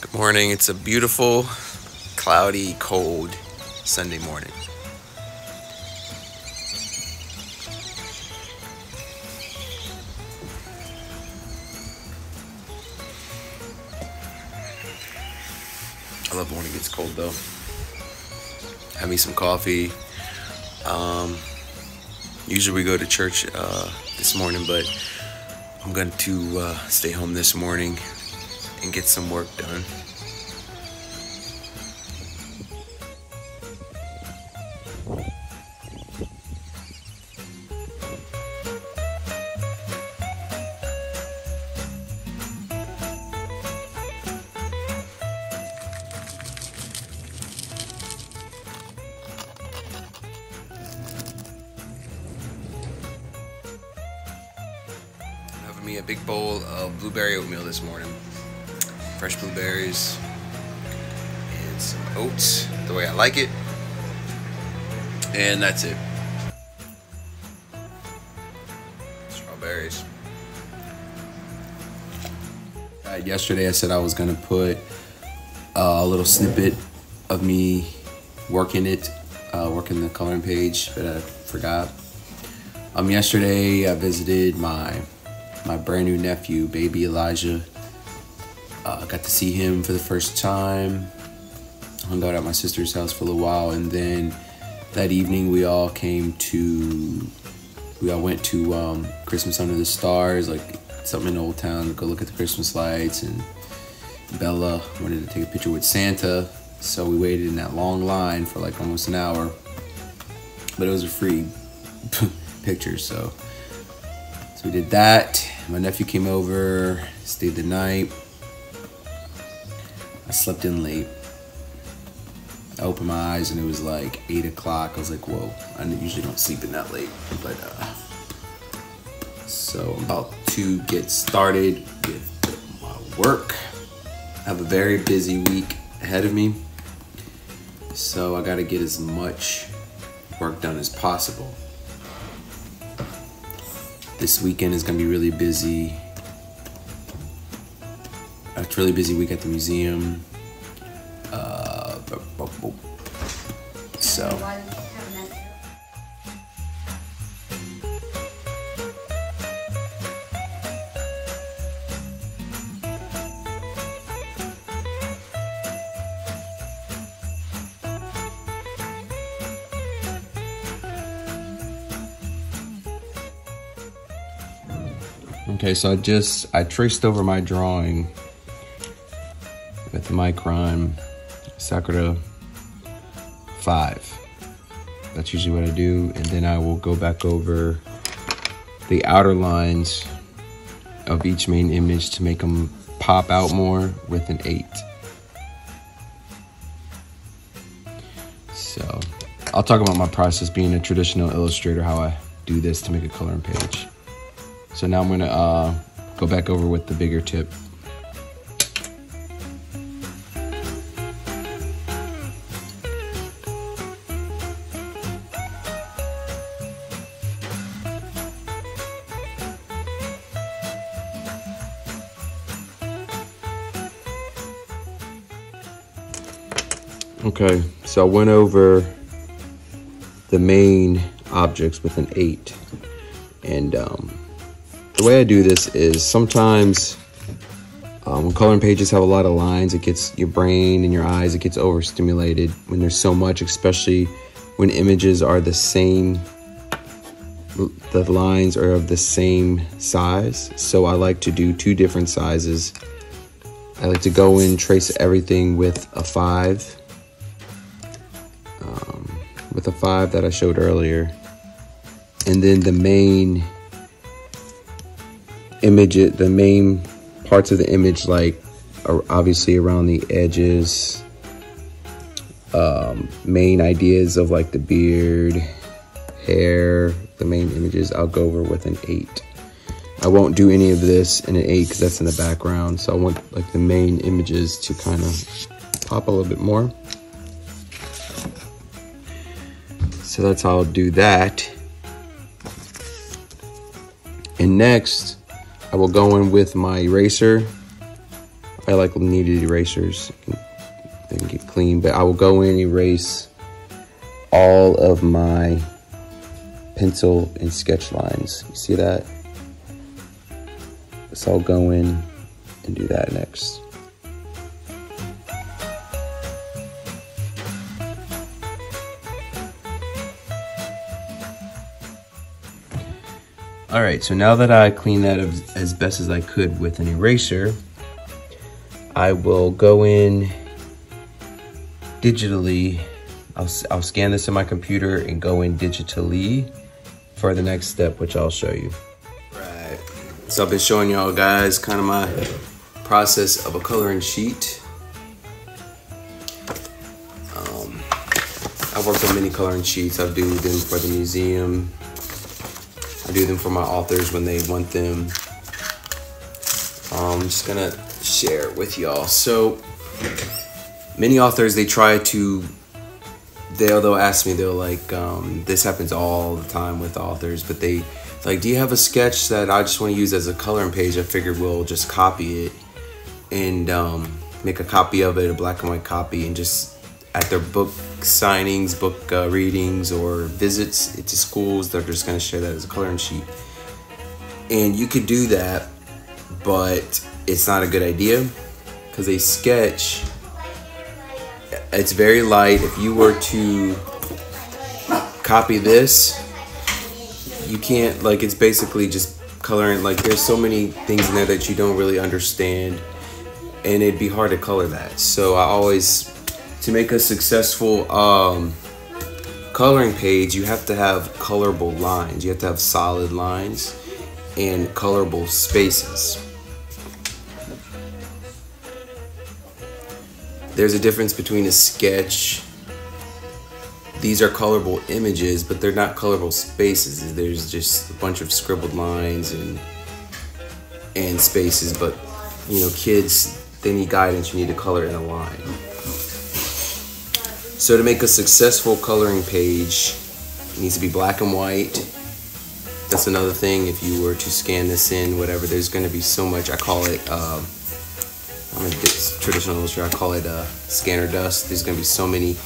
Good morning. It's a beautiful, cloudy, cold Sunday morning. I love when it gets cold though. Have me some coffee. Usually we go to church this morning, but I'm going to stay home this morning and get some work done. Me a big bowl of blueberry oatmeal this morning. Fresh blueberries and some oats, the way I like it. And that's it. Strawberries. Yesterday I said I was gonna put a little snippet of me working the coloring page, but I forgot. Yesterday I visited my brand new nephew, baby Elijah. Got to see him for the first time. Hung out at my sister's house for a little while, and then that evening we all went to Christmas Under the Stars, like something in Old Town, to go look at the Christmas lights. And Bella wanted to take a picture with Santa, so we waited in that long line for like almost an hour, but it was a free picture, so we did that. My nephew came over, stayed the night. I slept in late. I opened my eyes and it was like 8 o'clock. I was like, whoa, I usually don't sleep in that late. But so I'm about to get started with my work. I have a very busy week ahead of me, so I gotta get as much work done as possible. This weekend is gonna be really busy. It's a really busy week at the museum. So. Okay, so I traced over my drawing with Micron Sakura 5. That's usually what I do, and then I will go back over the outer lines of each main image to make them pop out more with an 8. So I'll talk about my process being a traditional illustrator, how I do this to make a coloring page. So now I'm gonna go back over with the bigger tip. Okay, so I went over the main objects with an 8, and the way I do this is sometimes when coloring pages have a lot of lines, it gets your brain and your eyes, it gets overstimulated when there's so much, especially when images are the same, the lines are of the same size. So I like to do 2 different sizes. I like to go in, trace everything with a 5. With a 5 that I showed earlier. And then the main image, the main parts of the image, like are obviously around the edges, main ideas of like the beard, hair, the main images, I'll go over with an 8. I won't do any of this in an 8 because that's in the background. So I want like the main images to kind of pop a little bit more. So that's how I'll do that. And next, I will go in with my eraser. I like kneaded erasers. They can get clean, but I will go in and erase all of my pencil and sketch lines. You see that? So I'll go in and do that next. All right, so now that I cleaned that as best as I could with an eraser, I will go in digitally. I'll scan this in my computer and go in digitally for the next step, which I'll show you. Right, so I've been showing y'all guys kind of my process of a coloring sheet. I've worked on many coloring sheets. I do them for the museum. I do them for my authors when they want them. I'm just gonna share it with y'all. So many authors, they try to, they'll ask me, they'll like, this happens all the time with authors, but they like, do you have a sketch that I just want to use as a coloring page? I figured we'll just copy it and make a copy of it, a black and white copy, and just at their book signings, book readings, or visits to schools, they're just going to share that as a coloring sheet. And you could do that, but it's not a good idea because a sketch, it's very light. If you were to copy this, you can't, like, it's basically just coloring. Like, there's so many things in there that you don't really understand, and it'd be hard to color that. So I always, to make a successful coloring page, you have to have colorable lines. You have to have solid lines and colorable spaces. There's a difference between a sketch. These are colorable images, but they're not colorable spaces. There's just a bunch of scribbled lines and spaces, but you know, kids, they need guidance. You need to color in a line. So to make a successful coloring page, it needs to be black and white. That's another thing. If you were to scan this in, whatever, there's going to be so much. I call it, I'm a traditional illustrator, I call it scanner dust. There's going to be so many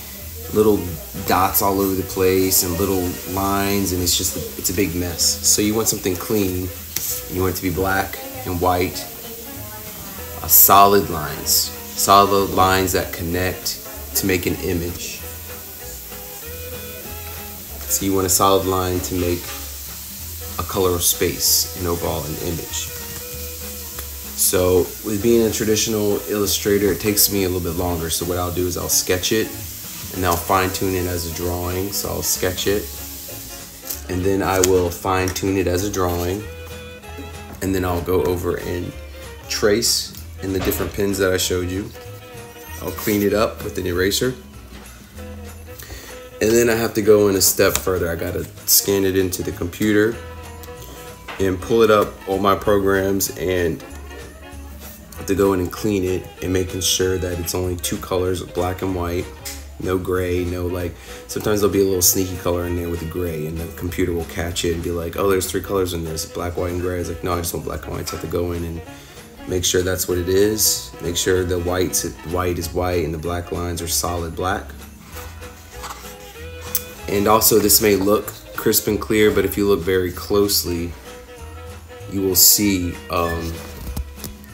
little dots all over the place and little lines, and it's a big mess. So you want something clean. You want it to be black and white, solid lines that connect to make an image. So you want a solid line to make a color of space and overall an image. So with being a traditional illustrator, it takes me a little bit longer. So what I'll do is I'll sketch it and I'll fine tune it as a drawing. So I'll sketch it and then I will fine tune it as a drawing, and then I'll go over and trace in the different pins that I showed you. I'll clean it up with an eraser. And then I have to go in a step further. I gotta scan it into the computer and pull it up on my programs, and have to go in and clean it and making sure that it's only two colors, black and white, no gray, no like, sometimes there'll be a little sneaky color in there with the gray, and the computer will catch it and be like, oh, there's three colors in this, black, white, and gray. It's like, no, I just want black and white. So I have to go in and make sure that's what it is. Make sure the white is white and the black lines are solid black. And also, this may look crisp and clear, but if you look very closely, you will see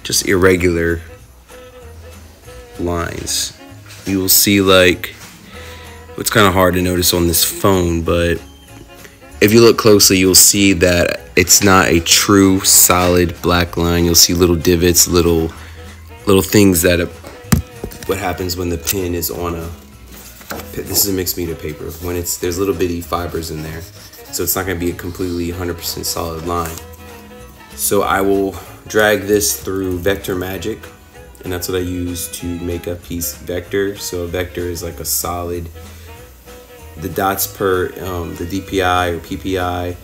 just irregular lines. You will see, like, it's kind of hard to notice on this phone, but if you look closely, you'll see that it's not a true solid black line. You'll see little divots, little things that what happens when the pen is on a, this is a mixed media paper, when there's little bitty fibers in there, so it's not going to be a completely 100% solid line. So I will drag this through Vector Magic, and that's what I use to make a piece vector. So a vector is like a solid, the dots per the DPI or PPI,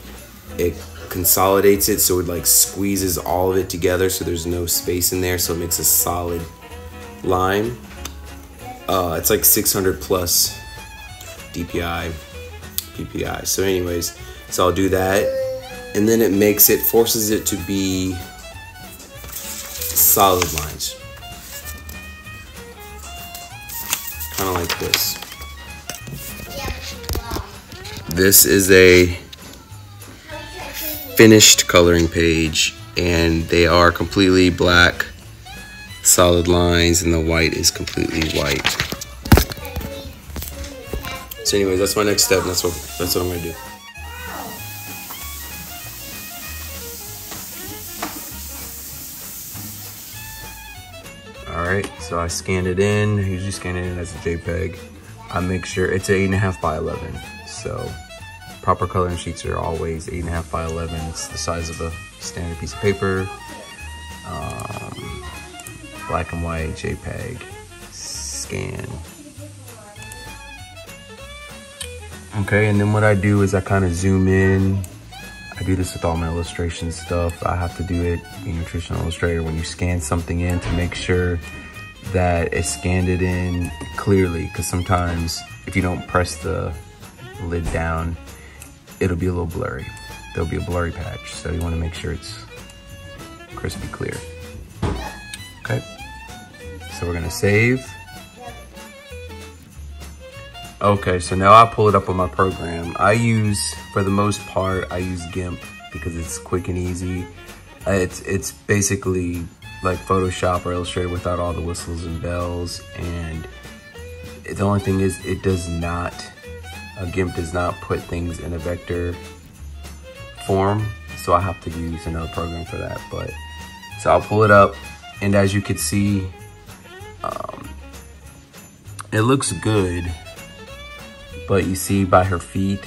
it consolidates it, so it like squeezes all of it together so there's no space in there, so it makes a solid line. It's like 600 plus DPI, PPI. So anyways, so I'll do that, and then it forces it to be solid lines. kind of like this. This is a finished coloring page, and they are completely black, solid lines, and the white is completely white. So anyways, that's my next step, and that's what I'm gonna do. Alright, so I scanned it in. I usually scan it in as a JPEG. I make sure it's 8.5 by 11. So proper coloring sheets are always 8.5 by 11. It's the size of a standard piece of paper. Black and white, JPEG, scan. Okay, and then what I do is I kind of zoom in. I do this with all my illustration stuff. I have to do it in your traditional Illustrator when you scan something in to make sure that it scanned it in clearly, because sometimes if you don't press the lid down, it'll be a little blurry. There'll be a blurry patch, so you want to make sure it's crispy clear. Okay, so we're gonna save. Okay, so now I pull it up on my program. For the most part, I use GIMP because it's quick and easy. It's basically like Photoshop or Illustrator without all the whistles and bells. And the only thing is, GIMP does not put things in a vector form. So I have to use another program for that. So I'll pull it up, and as you can see, it looks good. But you see by her feet,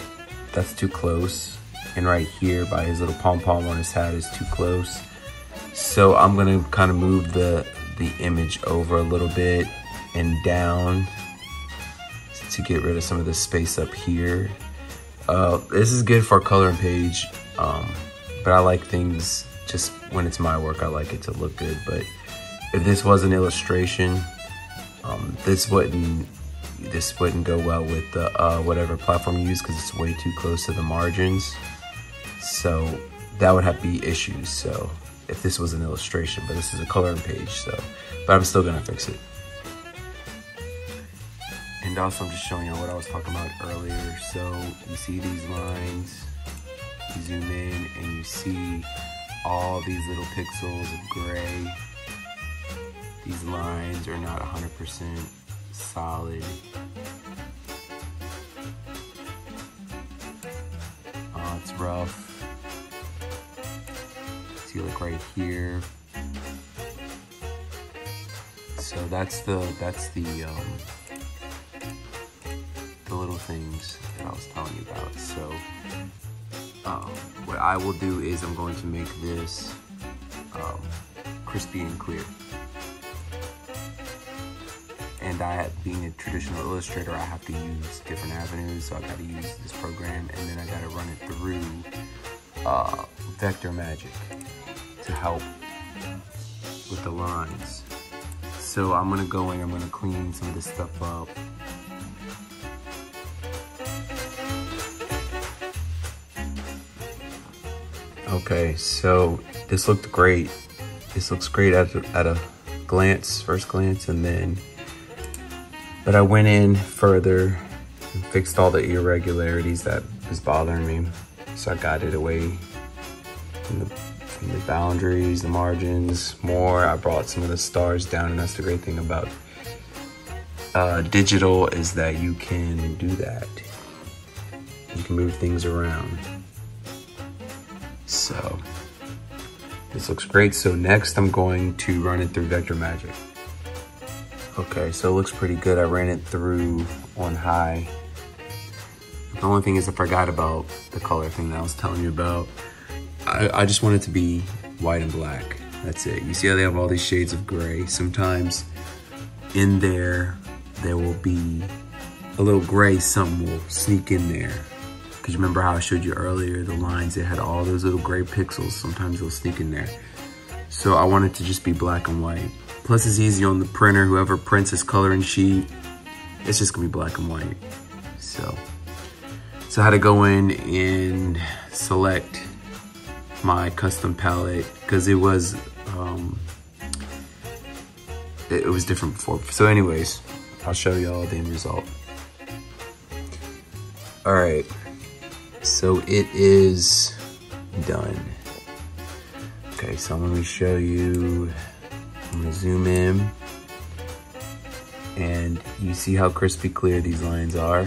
that's too close. And right here by his little pom-pom on his hat is too close. So I'm gonna kind of move the image over a little bit and down to get rid of some of the space up here. This is good for a coloring page, but I like things just when it's my work, I like it to look good. But if this was an illustration, this wouldn't go well with the whatever platform you use, because it's way too close to the margins. So that would have to be issues. So if this was an illustration, but this is a coloring page, but I'm still gonna fix it. And also I'm just showing you what I was talking about earlier. So you see these lines, you zoom in and you see all these little pixels of gray. These lines are not 100% solid. It's rough. See, like right here. So that's the little things that I was telling you about. So what I will do is I'm going to make this crispy and clear. And being a traditional illustrator, I have to use different avenues. So I gotta use this program, and then I gotta run it through Vector Magic to help with the lines. So I'm gonna go in, I'm gonna clean some of this stuff up. Okay, so this looked great. This looks great at a glance, first glance, but I went in further and fixed all the irregularities that was bothering me. So I got it away from the boundaries, the margins, more. I brought some of the stars down, and that's the great thing about digital, is that you can do that. You can move things around. So this looks great. So next I'm going to run it through Vector Magic. Okay, so it looks pretty good. I ran it through on high. The only thing is I forgot about the color thing that I was telling you about. I just want it to be white and black. That's it. You see how they have all these shades of gray? Sometimes in there will be a little gray, something will sneak in there. Because remember how I showed you earlier, the lines, it had all those little gray pixels. Sometimes they'll sneak in there. So I want it to just be black and white. Plus it's easy on the printer. Whoever prints this coloring sheet, it's just gonna be black and white. So I had to go in and select my custom palette, because it was different before. So anyways, I'll show y'all the end result. All right, so it is done. Okay, so let me show you. I'm gonna zoom in, and you see how crispy clear these lines are,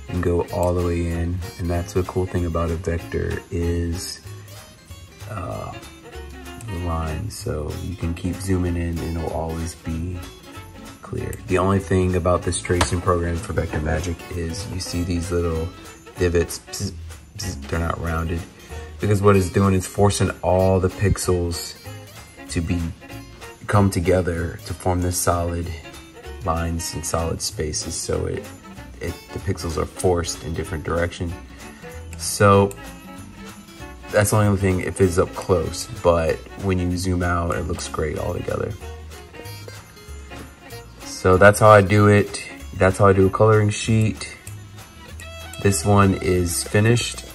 and go all the way in. And that's the cool thing about a vector is the line. So you can keep zooming in and it'll always be clear. The only thing about this tracing program for Vector Magic is you see these little divots, bzz, bzz, they're not rounded, because what it's doing is forcing all the pixels to come together to form this solid lines and solid spaces. So the pixels are forced in different direction. So that's the only thing if it's up close, but when you zoom out, it looks great all together. So that's how I do it. That's how I do a coloring sheet. This one is finished.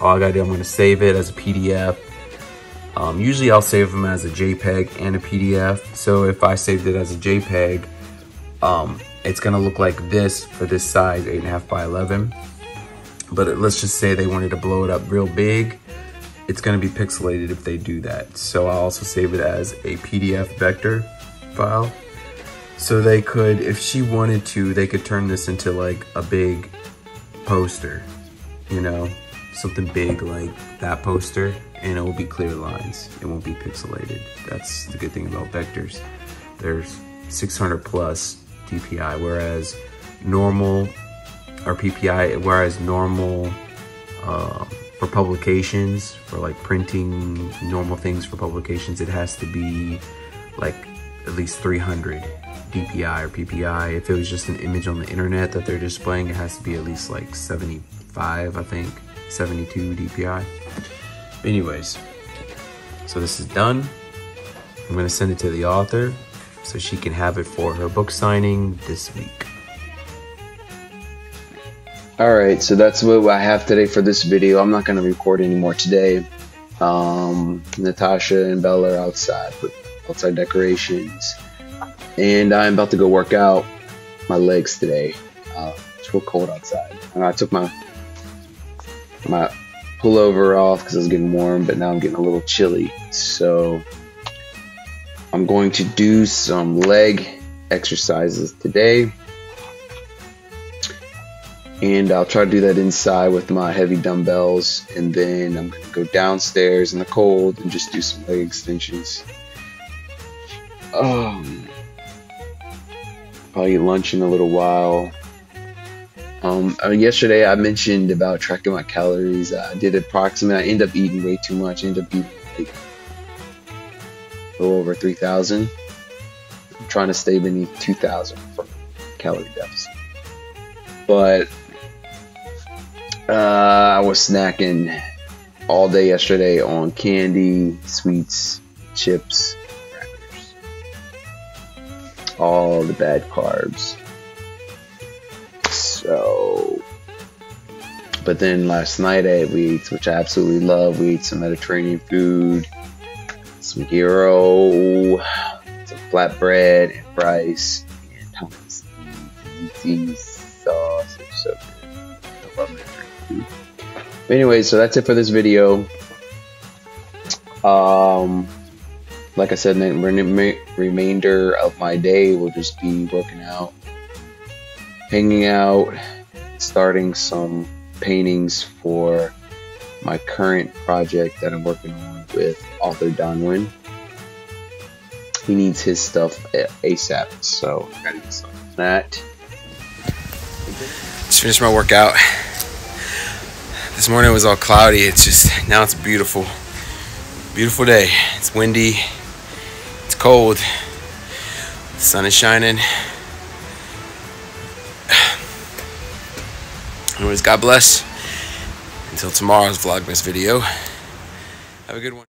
All I gotta do, I'm gonna save it as a PDF. Usually I'll save them as a JPEG and a PDF. So if I saved it as a JPEG, it's gonna look like this for this size, 8.5 by 11. But let's just say they wanted to blow it up real big. It's gonna be pixelated if they do that. So I'll also save it as a PDF vector file. So they could, if she wanted to, they could turn this into like a big poster, you know, something big like that poster, and it will be clear lines. It won't be pixelated. That's the good thing about vectors. There's 600 plus DPI, whereas normal, or PPI, whereas normal for publications, for like printing normal things for publications, it has to be like at least 300 DPI or PPI. If it was just an image on the internet that they're displaying, it has to be at least like 75, I think, 72 DPI. Anyways, so this is done. I'm gonna send it to the author so she can have it for her book signing this week. All right, so that's what I have today for this video. I'm not gonna record anymore today. Natasha and Bella are outside with outside decorations, and I'm about to go work out my legs today. It's real cold outside. And I took my pullover off because it was getting warm, but now I'm getting a little chilly. So I'm going to do some leg exercises today, and I'll try to do that inside with my heavy dumbbells, and then I'm going to go downstairs in the cold and just do some leg extensions. Probably eat lunch in a little while. Yesterday I mentioned about tracking my calories. I did approximate. I ended up eating way too much. I ended up eating like a little over 3,000. I'm trying to stay beneath 2,000 for calorie deficit. But I was snacking all day yesterday on candy, sweets, chips, crackers, all the bad carbs. So, but then last night we ate, which I absolutely love. We ate some Mediterranean food, some gyro, some flatbread and rice, and hummus and cheese sauce. It's so good. I love Mediterranean food. But anyway, so that's it for this video. Like I said, the remainder of my day will just be working out, hanging out, starting some paintings for my current project that I'm working on with author Donwin. He needs his stuff ASAP, so I gotta get some of that. Just finished my workout. This morning it was all cloudy. Now it's beautiful. Beautiful day. It's windy. It's cold. The sun is shining. Anyways, God bless. Until tomorrow's Vlogmas video. Have a good one.